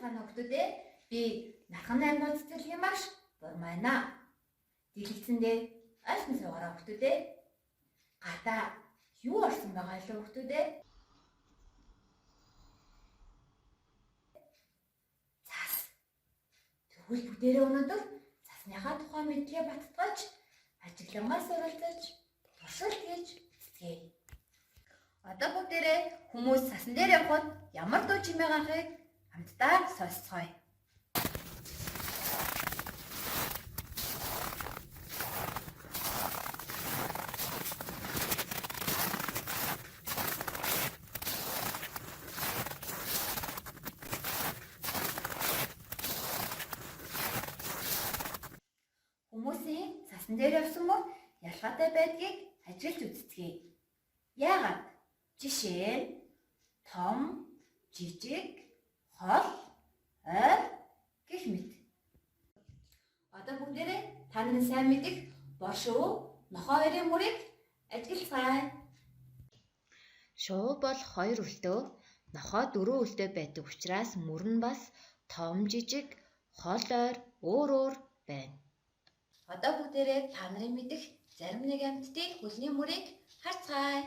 Сайн хүүхдүүдээ би Нархан 8 дугаар цэцэрлэгийн маш Бурмайна. Дэлгэцэндээ альтан суугаараа хүүхдүүдээ. Гадаа юу орсон байгаа лөө хүүхдүүдээ? Цас. Тэгвэл бүгдээрээ өнөөдөр цасныхаа тухай мэдлэгээ баттгаж, ажиглангаас суралцаж, туршилт хийж цэцгээе. Одоо бүгдээрээ хүмүүс цасан дээр явхад ямар дуу чимээ гарахыг хамтдаа сонсцгоё. Хүмүүсийн цасан дээр явсан мөр ялгаатай байдгийг ажиглаж үзцгээе. Яагаад? Жишээ нь том, жижиг, хол, ойр гэх мэт. Одоо бүгдээрээ та нарын сайн мэдих бор шувуу, нохой хоёрын мөрийг ажиглацгаая. Шувуу бол 2 өлтөө, нохой 4 өлтөө байдаг учраас мөр нь бас том, жижиг, хол, ойр өөр өөр байна. Одоо бүгдээрээ та нарын мэдих зарим нэг амьтдын хөлний мөрийг харцгаая.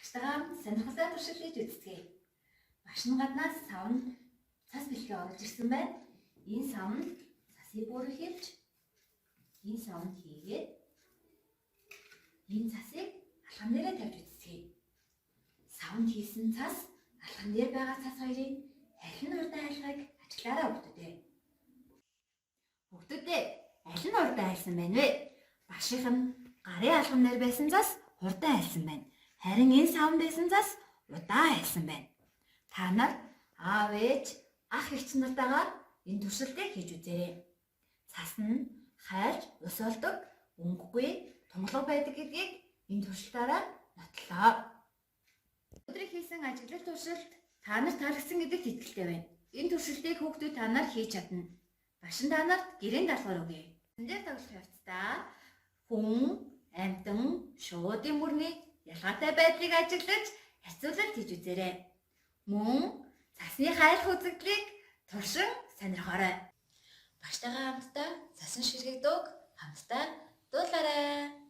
Багштайгаа сонирхолтой туршилт хийж үзцгээе. Багш нь гаднаас савнд цас бэлгээ оруулж ирсэн байна. Энэ савнд цасыг бүрэн хийвч энэ савнд хийгээд энэ цасыг алхам дээрээ тавьж үзцгээе. Савнд хийсэн цас алхам дээр байгаа цас хоёрын аль нь урдаа айлхайг ажиглаарай хүүхдүүдээ. Хүүхдүүдээ аль нь урдаа айлсан байна вэ? Багшийнх нь гарын алхам дээр байсан цас урдаа айлсан байна. Харин энэ савнд байсан цас удаан айлсан байна. Та нар аав ээж, ах эгч нартайгаа энэ туршилтыг хийж үзээрэй. Цас нь хайлж ус олдог, өнгөгүй, тунгалаг байдаг гэдгийг энэ туршилтаараа нотлоо. Өдрийн хийсэн ажиглал туршилт та нарт таалагдсан гэдэгт итгэлтэй байна. Энэ туршилтыг хүүхдүүд та нар хийж чадна. Багш нь та нарт гэрийн даалгавар өгье. Эндээр тоглох явцдаа хүн, амьтан, шуудын мөрний ялгаатай байдлыг ажиглаж харьцуулалт хийж үзээрэй. Мөн цасны хайлах үзэгдлийг туршин сонирхоорой. Багштайгаа хамтдаа цасан ширхэг дууг хамтдаа дуулаарай.